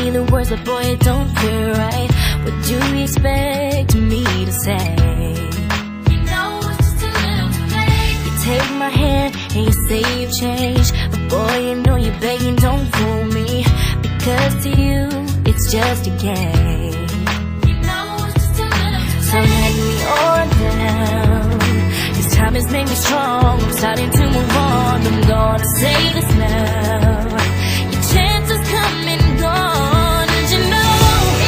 me the words, but boy, it don't feel right. What do you expect me to say? You know it's just a little too late. You take my hand and you say you've changed, but boy, you know you're begging, don't fool me, because to you, it's just a game. You know it's just a little too late. So let me on down. This time has made me strong. I'm starting to move on. I'm gonna say this now. Your chance has come and gone, and you know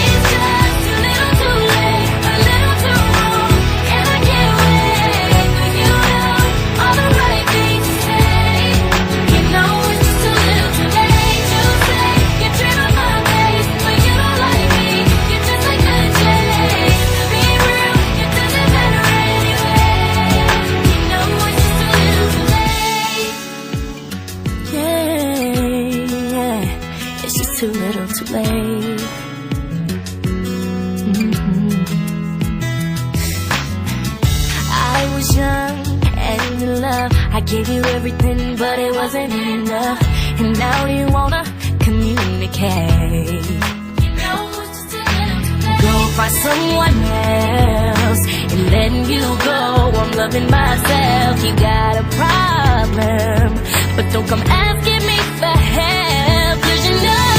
it's just a little too late, a little too wrong, and I can't wait for you know all the right things to say. You know it's just a little too late to say you dream of my face, but you don't like me. You're just like the chase. Being real, it doesn't matter anyway. You know it's just a little too late. Yeah, it's just too little too late. I was young and in love. I gave you everything, but it wasn't enough. And now you wanna communicate. You know it's just a little too late. Go find someone else and letting you go. I'm loving myself. You got a problem, but don't come asking me for help, 'cause you know